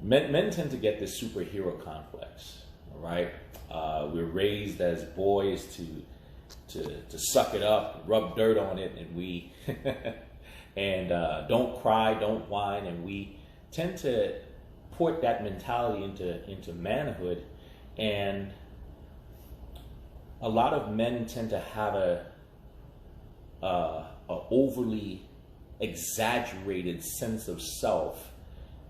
Men tend to get this superhero complex, all right? We're raised as boys to suck it up, rub dirt on it, and we and don't cry, don't whine, and we tend to port that mentality into manhood. And a lot of men tend to have a overly exaggerated sense of self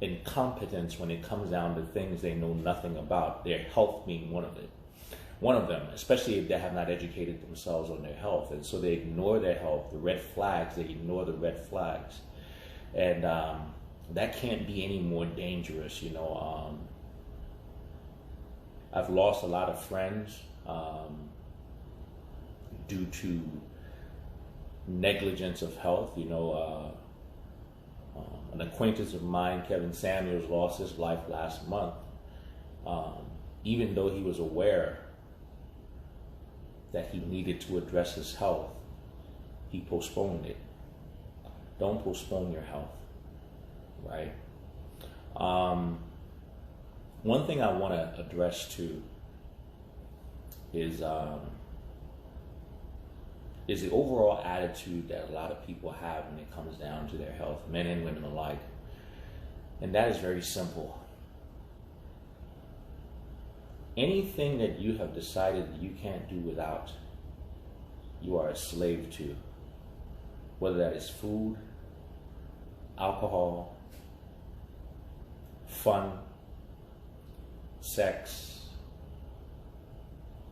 and competence when it comes down to things they know nothing about, their health being one of them, especially if they have not educated themselves on their health. And so they ignore their health, the red flags, they ignore the red flags. And that can't be any more dangerous, you know. I've lost a lot of friends due to negligence of health, you know. An acquaintance of mine, Kevin Samuels, lost his life last month. Even though he was aware that he needed to address his health, he postponed it. Don't postpone your health, right? One thing I want to address too is the overall attitude that a lot of people have when it comes down to their health, men and women alike. And that is very simple. Anything that you have decided that you can't do without, you are a slave to. Whether that is food, alcohol, fun, sex,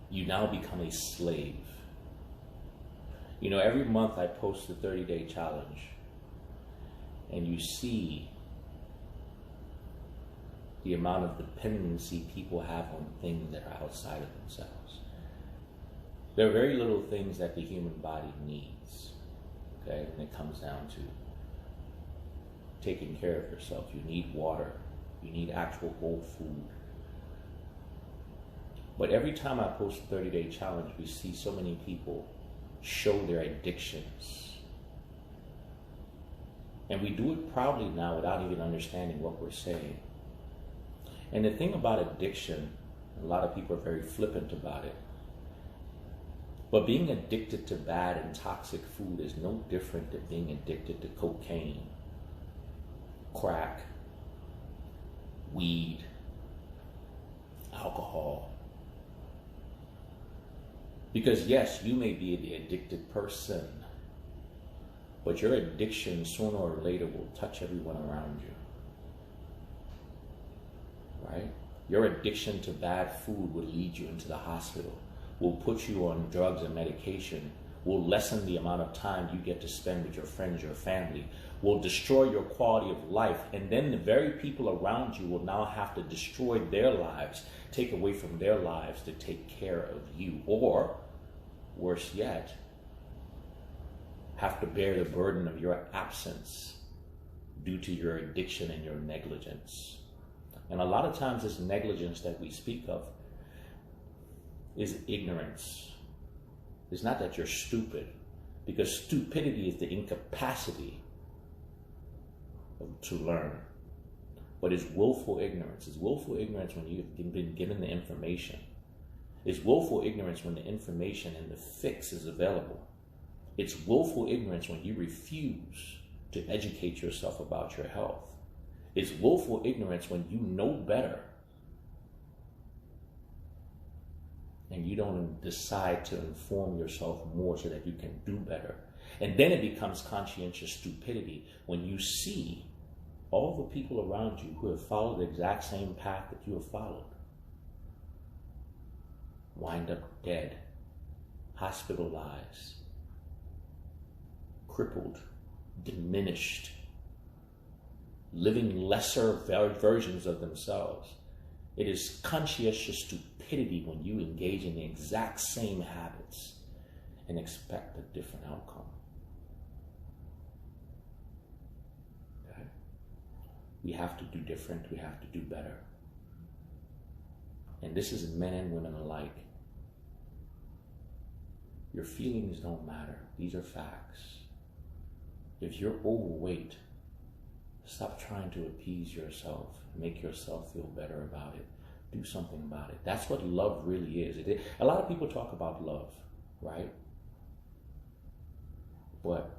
you now become a slave. You know, every month I post the 30-day challenge, and you see the amount of dependency people have on things that are outside of themselves. There are very little things that the human body needs, okay, when it comes down to taking care of yourself. You need water, you need actual whole food. But every time I post a 30-day challenge, we see so many people show their addictions. And we do it proudly now without even understanding what we're saying. And the thing about addiction, a lot of people are very flippant about it. But being addicted to bad and toxic food is no different than being addicted to cocaine, crack, weed, alcohol. Because yes, you may be the addicted person, but your addiction sooner or later will touch everyone around you, right? Your addiction to bad food will lead you into the hospital, will put you on drugs and medication, will lessen the amount of time you get to spend with your friends, your family, will destroy your quality of life. And then the very people around you will now have to destroy their lives, take away from their lives to take care of you. Or, worse yet, have to bear the burden of your absence due to your addiction and your negligence. And a lot of times this negligence that we speak of is ignorance. It's not that you're stupid, because stupidity is the incapacity to learn. But it's willful ignorance. It's willful ignorance when you've been given the information. It's willful ignorance when the information and the fix is available. It's willful ignorance when you refuse to educate yourself about your health. It's willful ignorance when you know better and you don't decide to inform yourself more so that you can do better. And then it becomes conscientious stupidity when you see all the people around you who have followed the exact same path that you have followed wind up dead, hospitalized, crippled, diminished, living lesser versions of themselves. It is conscientious stupidity when you engage in the exact same habits and expect a different outcome. Okay? We have to do different. We have to do better. And this is men and women alike. Your feelings don't matter. These are facts. If you're overweight, Stop trying to appease yourself. Make yourself feel better about it. Do something about it. That's what love really is. A lot of people talk about love, right? But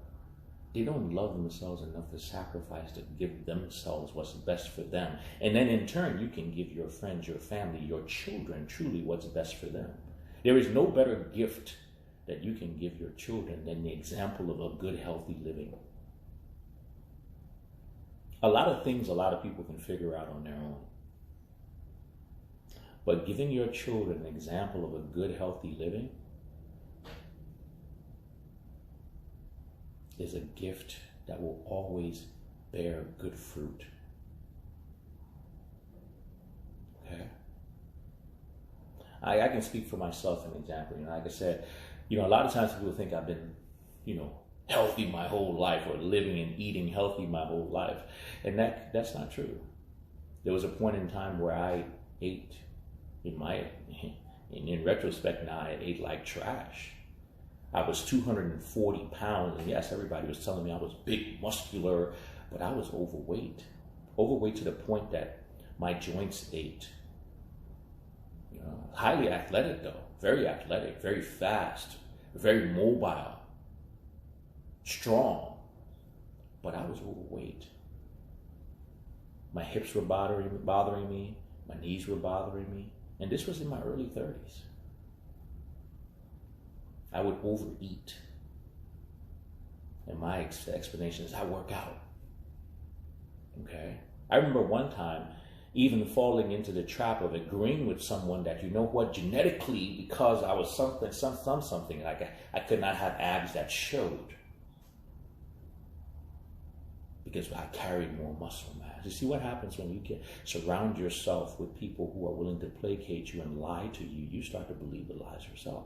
they don't love themselves enough to sacrifice to give themselves what's best for them. And then in turn, you can give your friends, your family, your children truly what's best for them. There is no better gift that you can give your children than the example of a good, healthy living. A lot of things a lot of people can figure out on their own. But giving your children an example of a good, healthy living is a gift that will always bear good fruit. Okay? I can speak for myself an example. Like I said, a lot of times people think I've been, healthy my whole life, or living and eating healthy my whole life. And that's not true. There was a point in time where I ate, in retrospect now, I ate like trash. I was 240 pounds, and yes, everybody was telling me I was big, muscular, but I was overweight. Overweight to the point that my joints ached. Highly athletic though, very athletic, very fast, very mobile, strong, but I was overweight. My hips were bothering me, my knees were bothering me, and this was in my early 30s. I would overeat. And my explanation is I work out. Okay? I remember one time even falling into the trap of agreeing with someone that, genetically, because I was something, like I could not have abs that showed. Because I carried more muscle mass. You see what happens when you surround yourself with people who are willing to placate you and lie to you, you start to believe the lies yourself.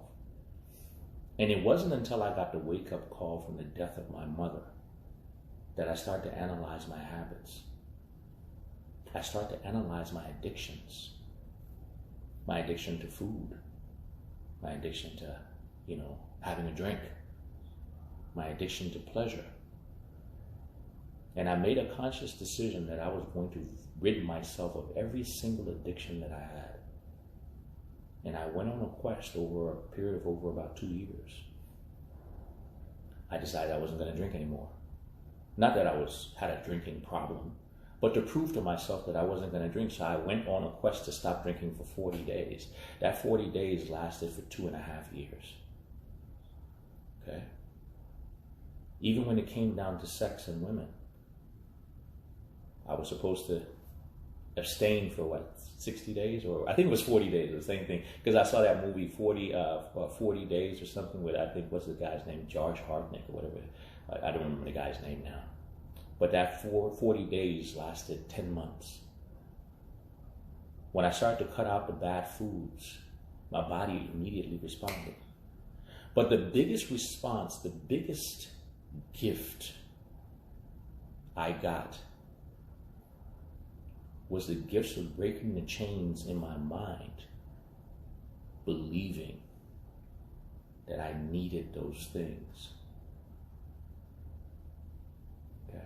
And it wasn't until I got the wake-up call from the death of my mother that I started to analyze my habits. I started to analyze my addictions. My addiction to food. My addiction to, having a drink. My addiction to pleasure. And I made a conscious decision that I was going to rid myself of every single addiction that I had. And I went on a quest over a period of over about 2 years. I decided I wasn't going to drink anymore. Not that I had a drinking problem, but to prove to myself that I wasn't going to drink. So I went on a quest to stop drinking for 40 days. That 40 days lasted for 2.5 years. Okay? Even when it came down to sex and women, I was supposed to abstain for 60 days, or I think it was 40 days, the same thing, because I saw that movie 40 Days or something with, I think, what's the guy's name, Josh Hartnett or whatever. I don't remember the guy's name now. But that 40 days lasted 10 months. When I started to cut out the bad foods, my body immediately responded. But the biggest response, the biggest gift I got was the gifts of breaking the chains in my mind, believing that I needed those things. Okay?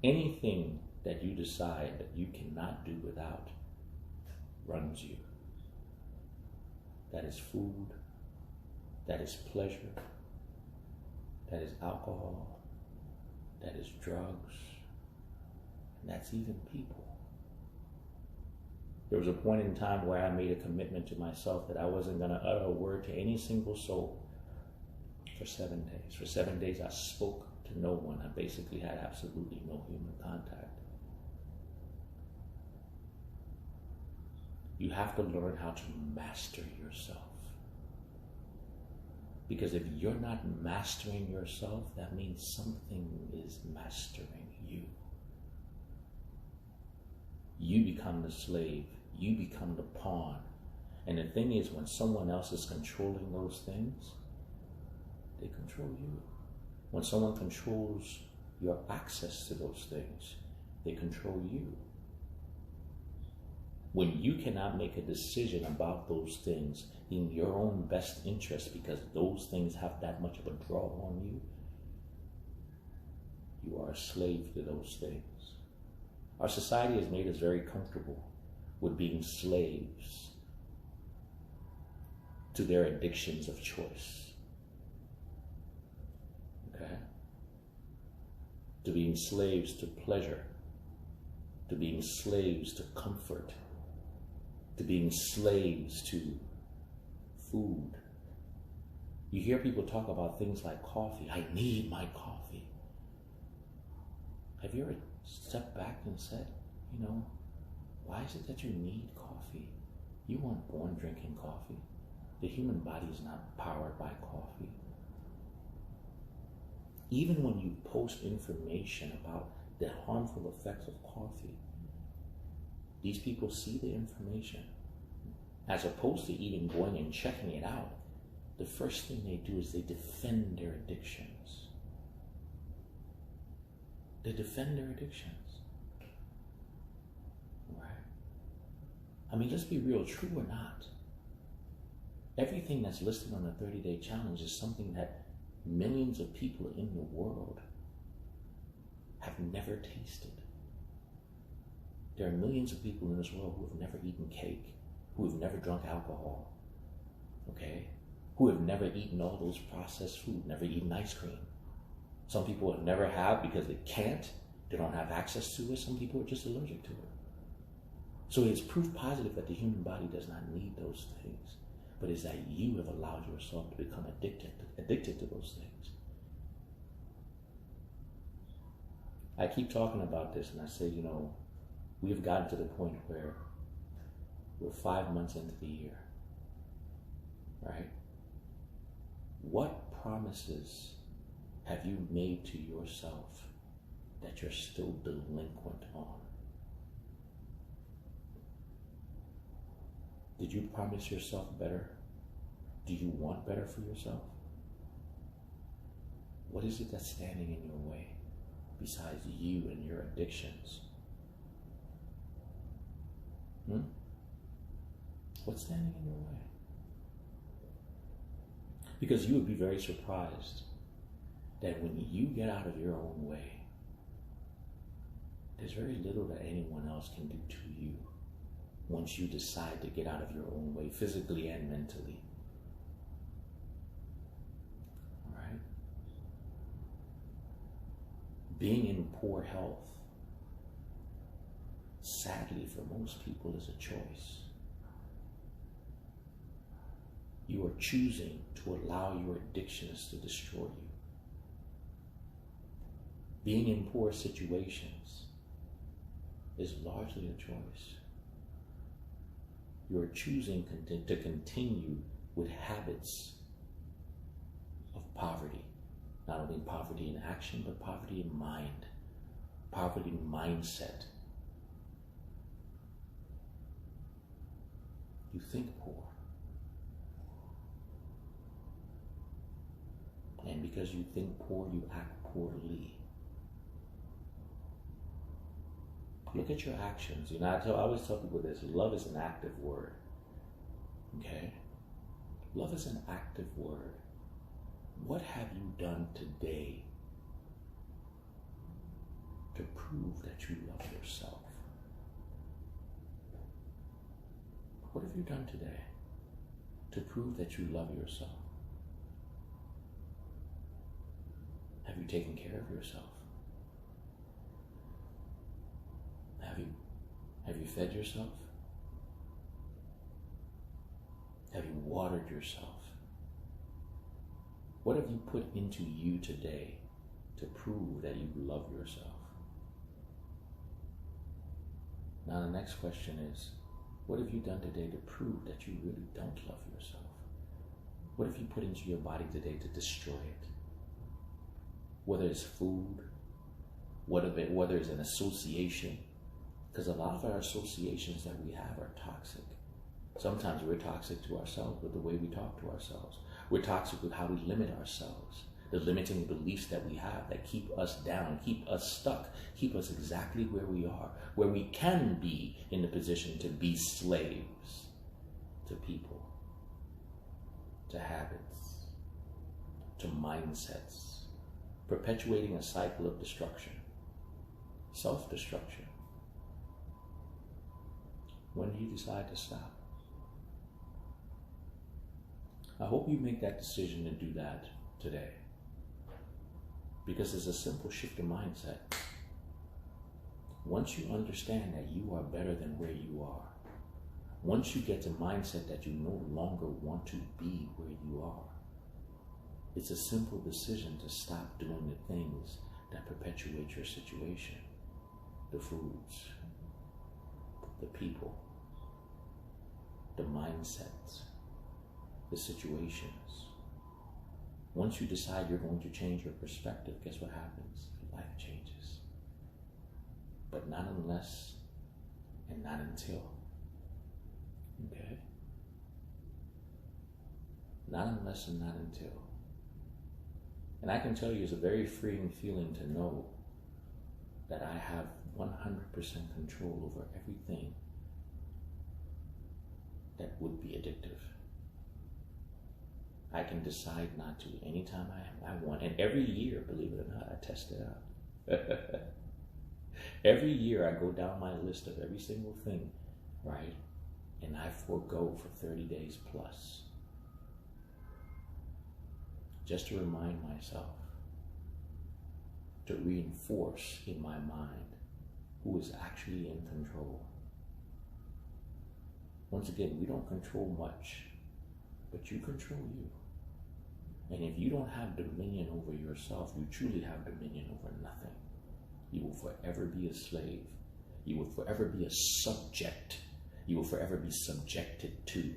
Anything that you decide that you cannot do without runs you. That is food, that is pleasure, that is alcohol, that is drugs, and that's even people. There was a point in time where I made a commitment to myself that I wasn't going to utter a word to any single soul for 7 days. For 7 days I spoke to no one. I basically had absolutely no human contact. You have to learn how to master yourself. Because if you're not mastering yourself, that means something is mastering you. You become the slave. You become the pawn. And the thing is, when someone else is controlling those things, they control you. When someone controls your access to those things, they control you. When you cannot make a decision about those things in your own best interest because those things have that much of a draw on you, you are are slaves to those things. Our society has made us very comfortable with being slaves to their addictions of choice. Okay? To being slaves to pleasure, to being slaves to comfort, to being slaves to food. You hear people talk about things like coffee. I need my coffee. Have you ever stepped back and said, why is it that you need coffee? You weren't born drinking coffee. The human body is not powered by coffee. Even when you post information about the harmful effects of coffee, these people see the information. As opposed to even going and checking it out, the first thing they do is they defend their addictions. They defend their addictions. Right? I mean, let's be real, true or not, everything that's listed on the 30-day challenge is something that millions of people in the world have never tasted. There are millions of people in this world who have never eaten cake, who have never drunk alcohol, okay? Who have never eaten all those processed food, never eaten ice cream. Some people never have because they can't, they don't have access to it. Some people are just allergic to it. So it's proof positive that the human body does not need those things, but it's that you have allowed yourself to become addicted to those things. I keep talking about this and I say, we've gotten to the point where we're 5 months into the year, right? What promises have you made to yourself that you're still delinquent on? Did you promise yourself better? Do you want better for yourself? What is it that's standing in your way besides you and your addictions? What's standing in your way? Because you would be very surprised that when you get out of your own way, there's very little that anyone else can do to you once you decide to get out of your own way, physically and mentally. All right? Being in poor health, sadly for most people, is a choice. You are choosing to allow your addictions to destroy you. Being in poor situations is largely a choice. You are choosing to continue with habits of poverty. Not only poverty in action, but poverty in mind, poverty in mindset. You think poor. And because you think poor, you act poorly. Look at your actions. I always tell people this: love is an active word. Okay? Love is an active word. What have you done today to prove that you love yourself? What have you done today to prove that you love yourself? Have you taken care of yourself? Have you fed yourself? Have you watered yourself? What have you put into you today to prove that you love yourself? Now the next question is, what have you done today to prove that you really don't love yourself? What have you put into your body today to destroy it? Whether it's food, whether it's an association, because a lot of our associations that we have are toxic. Sometimes we're toxic to ourselves with the way we talk to ourselves. We're toxic with how we limit ourselves, the limiting beliefs that we have that keep us down, keep us stuck, keep us exactly where we are, where we can be in the position to be slaves to people, to habits, to mindsets, perpetuating a cycle of destruction. self-destruction. When do you decide to stop? I hope you make that decision to do that today, because it's a simple shift in mindset. Once you understand that you are better than where you are, once you get to mindset that you no longer want to be where you are, it's a simple decision to stop doing the things that perpetuate your situation. The foods, the people, the mindsets, the situations. Once you decide you're going to change your perspective, guess what happens? Life changes. But not unless and not until. Okay? Not unless and not until. And I can tell you, it's a very freeing feeling to know that I have 100% control over everything that would be addictive. I can decide not to anytime I want. And every year, believe it or not, I test it out. Every year I go down my list of every single thing, right? And I forego for 30 days plus. Just to remind myself, to reinforce in my mind who is actually in control. Once again, we don't control much, but you control you. And if you don't have dominion over yourself, you truly have dominion over nothing. You will forever be a slave. You will forever be a subject. You will forever be subjected to.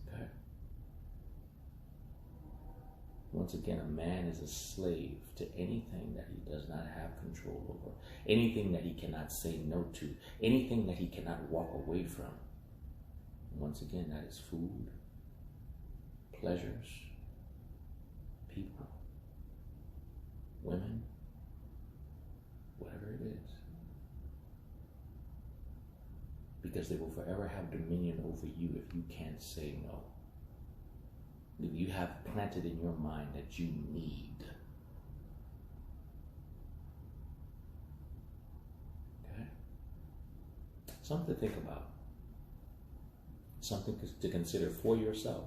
Okay. Once again, a man is a slave to anything that he does not have control over, anything that he cannot say no to, anything that he cannot walk away from. Once again, that is food, pleasures, people, women, whatever it is. Because they will forever have dominion over you if you can't say no. If you have planted in your mind that you need. Okay? Something to think about. Something to consider for yourself.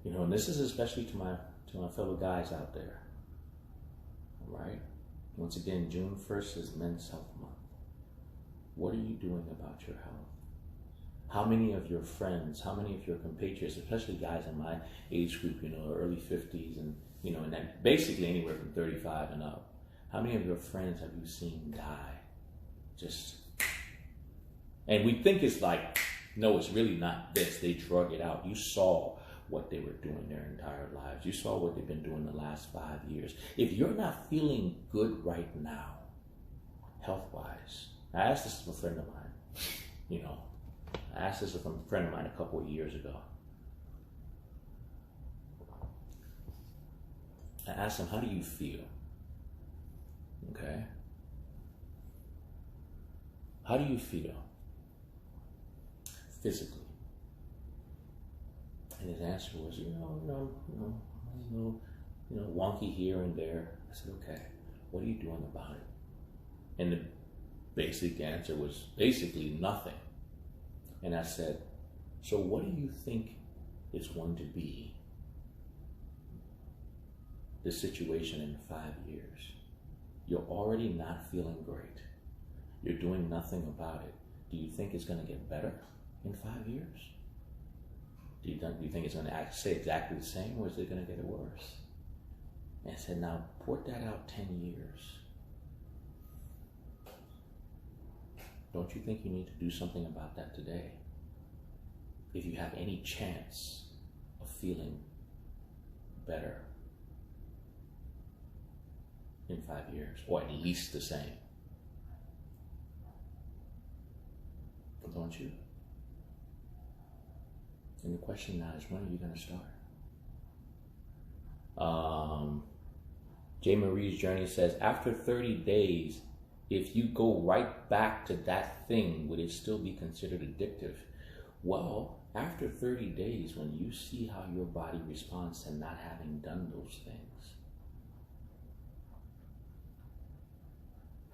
You know, and this is especially to my fellow guys out there. All right? Once again, June 1st is Men's Health Month. What are you doing about your health? How many of your friends, how many of your compatriots, especially guys in my age group, you know, early 50s and, you know, and then basically anywhere from 35 and up, how many of your friends have you seen die? Just, and we think it's like, no, it's really not this. They drug it out. You saw what they were doing their entire lives. You saw what they've been doing the last 5 years. If you're not feeling good right now, health-wise, I asked this to a friend of mine, you know, I asked this from a friend of mine a couple of years ago. I asked him, how do you feel? Okay? How do you feel physically? And his answer was, wonky here and there. I said, okay, what are you doing about it? And the basic answer was basically nothing. And I said, so what do you think is going to be the situation in 5 years? You're already not feeling great. You're doing nothing about it. Do you think it's going to get better in 5 years? Do you think it's going to stay exactly the same, or is it going to get worse? And I said, now put that out 10 years. Don't you think you need to do something about that today? If you have any chance of feeling better in 5 years, or at least the same. Don't you? And the question now is, when are you going to start? J. Marie's Journey says, after 30 days, if you go right back to that thing, would it still be considered addictive? Well, after 30 days, when you see how your body responds to not having done those things,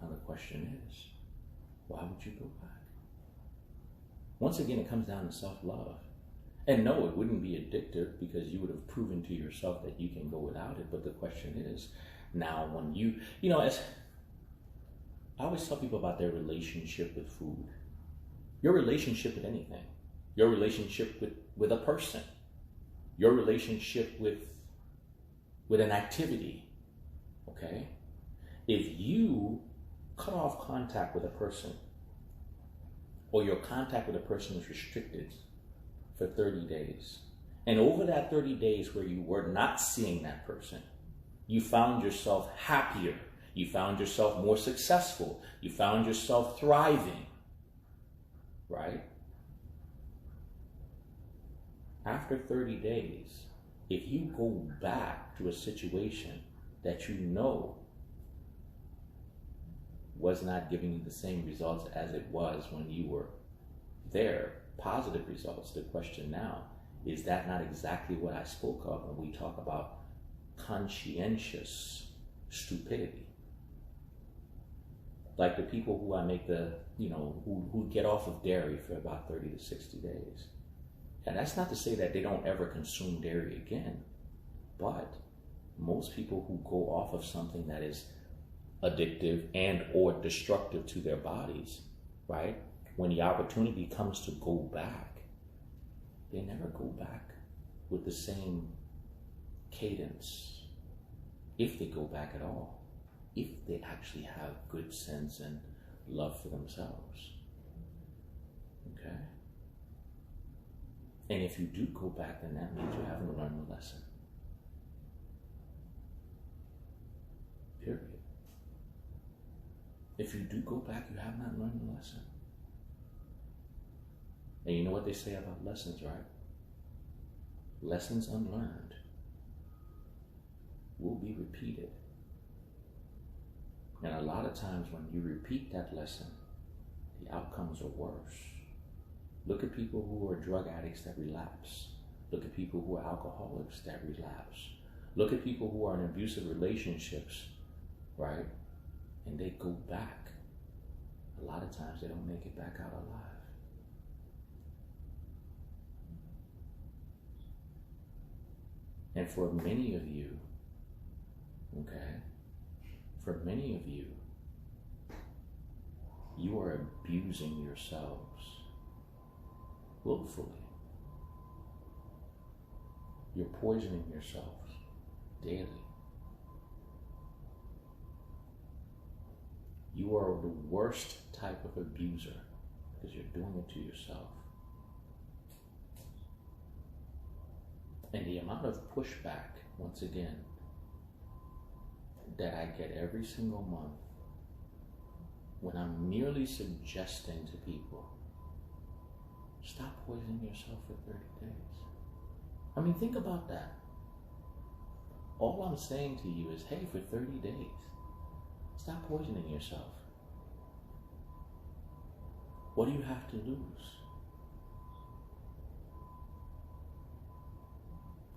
now the question is, why would you go back? Once again, it comes down to self-love. And no, it wouldn't be addictive because you would have proven to yourself that you can go without it. But the question is, now when as I always tell people about their relationship with food, your relationship with anything, your relationship with a person, your relationship with an activity, okay? If you cut off contact with a person, or your contact with a person is restricted for 30 days, and over that 30 days where you were not seeing that person, you found yourself happier, you found yourself more successful, you found yourself thriving, right? After 30 days, if you go back to a situation that you know was not giving you the same results as it was when you were there, positive results, the question now, is that not exactly what I spoke of when we talk about conscientious stupidity? Like the people who I make who get off of dairy for about 30 to 60 days. And that's not to say that they don't ever consume dairy again, but most people who go off of something that is addictive and or destructive to their bodies, right? When the opportunity comes to go back, they never go back with the same cadence, if they go back at all, if they actually have good sense and love for themselves, okay? And if you do go back, then that means you haven't learned the lesson. Period. If you do go back, you have not learned the lesson. And you know what they say about lessons, right? Lessons unlearned will be repeated. And a lot of times when you repeat that lesson, the outcomes are worse. Look at people who are drug addicts that relapse. Look at people who are alcoholics that relapse. Look at people who are in abusive relationships, right? And they go back. A lot of times they don't make it back out alive. And for many of you, okay, for many of you, you are abusing yourselves willfully. You're poisoning yourselves daily. You are the worst type of abuser because you're doing it to yourself. And the amount of pushback, once again, that I get every single month when I'm merely suggesting to people, stop poisoning yourself for 30 days. I mean, think about that. All I'm saying to you is, hey, for 30 days, stop poisoning yourself. What do you have to lose?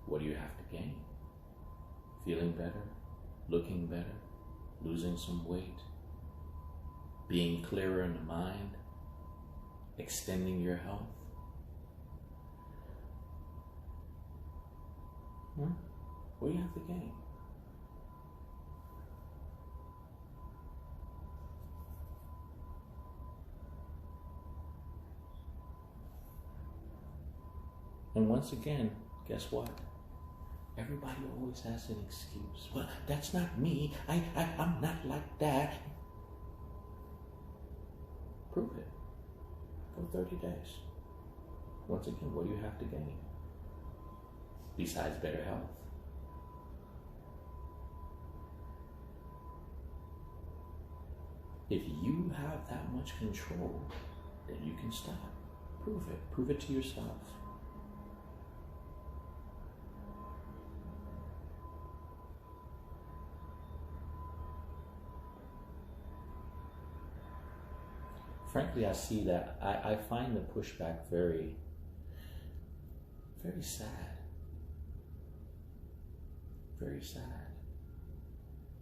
What do you have to gain? Feeling better, looking better, losing some weight, being clearer in the mind, extending your health. What do you have to gain? And once again, guess what? Everybody always has an excuse. Well, that's not me. I'm not like that. Prove it. Go 30 days. Once again, what do you have to gain? Besides better health. If you have that much control, then you can stop. Prove it. Prove it to yourself. Frankly, I see that. I find the pushback very Very sad. Very sad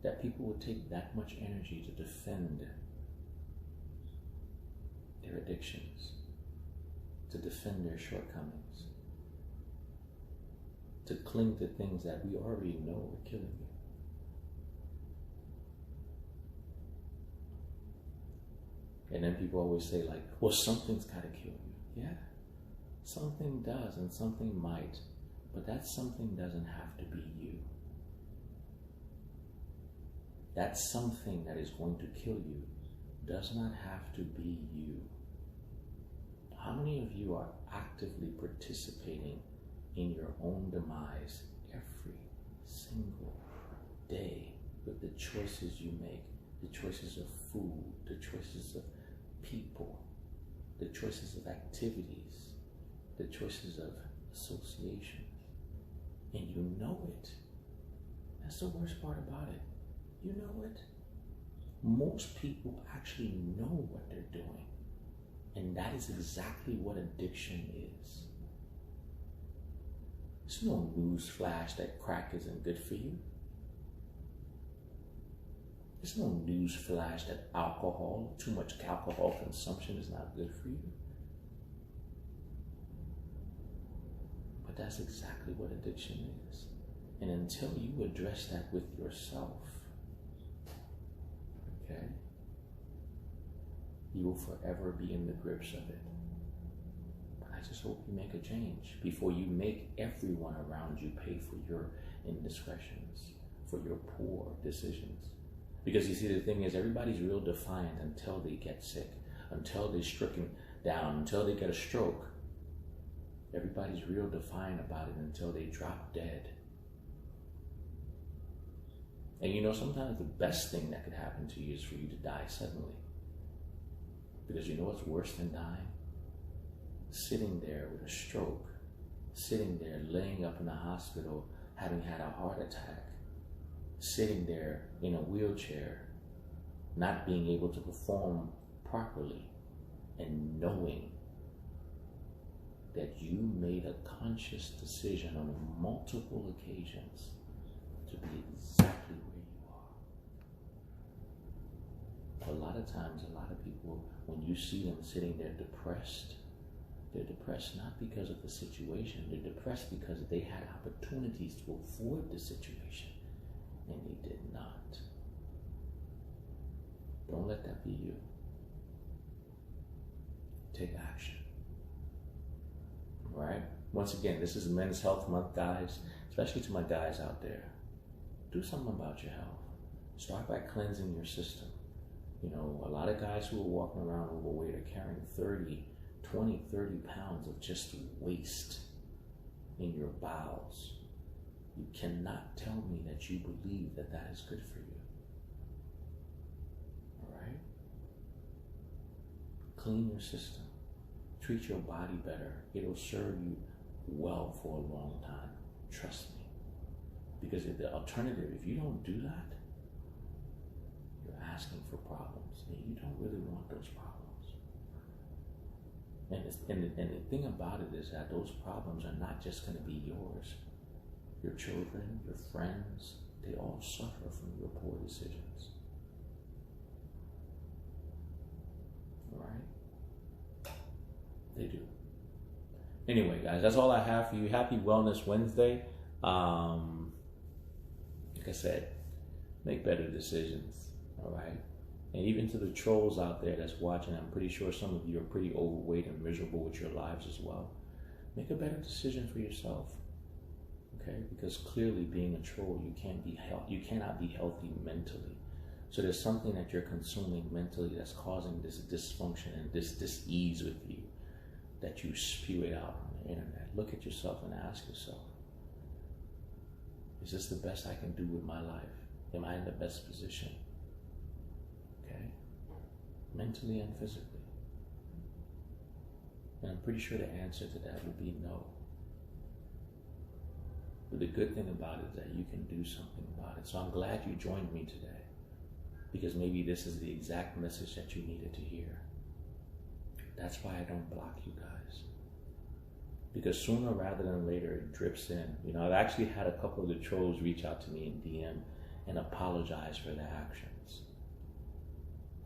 that people would take that much energy to defend their addictions, to defend their shortcomings, to cling to things that we already know are killing you. And then people always say, like, well, something's got to kill you. Yeah, something does, and something might, but that something doesn't have to be you. That something that is going to kill you does not have to be you. How many of you are actively participating in your own demise every single day with the choices you make, the choices of food, the choices of people, the choices of activities, the choices of associations, and you know it? That's the worst part about it. You know it. Most people actually know what they're doing, and that is exactly what addiction is. There's no news flash that crack isn't good for you. There's no news flash that alcohol, too much alcohol consumption is not good for you. But that's exactly what addiction is. And until you address that with yourself, okay, you will forever be in the grips of it. But I just hope you make a change before you make everyone around you pay for your indiscretions, for your poor decisions. Because you see, the thing is, everybody's real defiant until they get sick, until they're stricken down, until they get a stroke. Everybody's real defiant about it until they drop dead. And you know, sometimes the best thing that could happen to you is for you to die suddenly. Because you know what's worse than dying? Sitting there with a stroke, sitting there laying up in the hospital having had a heart attack, sitting there in a wheelchair, not being able to perform properly, and knowing that you made a conscious decision on multiple occasions to be exactly where you are. A lot of times, a lot of people, when you see them sitting there depressed, they're depressed not because of the situation, they're depressed because they had opportunities to avoid the situation, and they did not. Don't let that be you. Take action. All right? Once again, this is Men's Health Month, guys, especially to my guys out there. Do something about your health. Start by cleansing your system. You know, a lot of guys who are walking around overweight are carrying 20, 30 pounds of just waste in your bowels. You cannot tell me that you believe that that is good for you. All right? Clean your system. Treat your body better. It'll serve you well for a long time. Trust me. Because if the alternative, if you don't do that, you're asking for problems. And you don't really want those problems. And the thing about it is that those problems are not just going to be yours. Your children, your friends, they all suffer from your poor decisions. All right? They do. Anyway, guys, that's all I have for you. Happy Wellness Wednesday. Like I said, make better decisions. All right? And even to the trolls out there that's watching, I'm pretty sure some of you are pretty overweight and miserable with your lives as well. Make a better decision for yourself. Okay? Because clearly being a troll, you cannot be healthy mentally. So there's something that you're consuming mentally that's causing this dysfunction and this dis-ease with you, that you spew it out on the internet. Look at yourself and ask yourself, is this the best I can do with my life? Am I in the best position? Okay? Mentally and physically. And I'm pretty sure the answer to that would be no. But the good thing about it is that you can do something about it. So I'm glad you joined me today, because maybe this is the exact message that you needed to hear. That's why I don't block you guys. Because sooner rather than later it drips in. You know, I've actually had a couple of the trolls reach out to me in DM and apologize for their actions.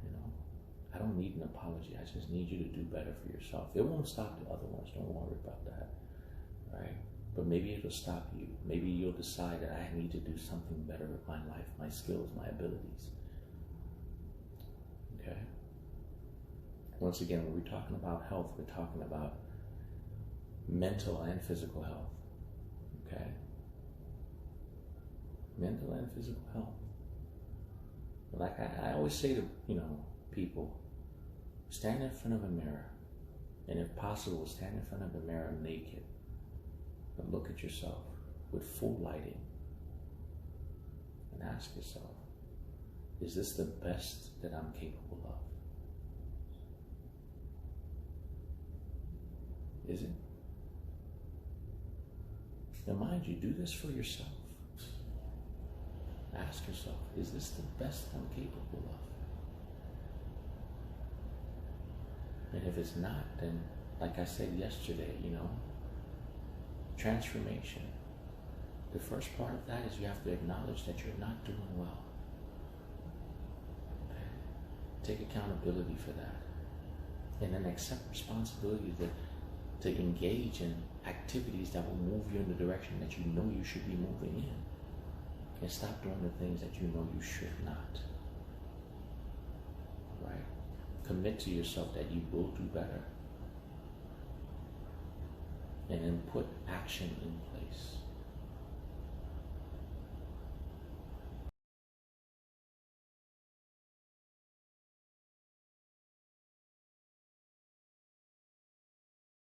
You know, I don't need an apology. I just need you to do better for yourself. It won't stop the other ones. Don't worry about that. Right? But maybe it'll stop you. Maybe you'll decide that I need to do something better with my life, my skills, my abilities. Okay? Once again, when we're talking about health, we're talking about mental and physical health. Okay? Mental and physical health. Like I always say to, you know, people, stand in front of a mirror, and if possible, stand in front of the mirror naked, and look at yourself with full lighting, and ask yourself, is this the best that I'm capable of? Is it? Now mind you, do this for yourself. Ask yourself, is this the best I'm capable of? And if it's not, then, like I said yesterday, you know, transformation. The first part of that is you have to acknowledge that you're not doing well. Okay? Take accountability for that. And then accept responsibility to engage in activities that will move you in the direction that you know you should be moving in. And stop doing the things that you know you should not. Right? Commit to yourself that you will do better. And then put action in place.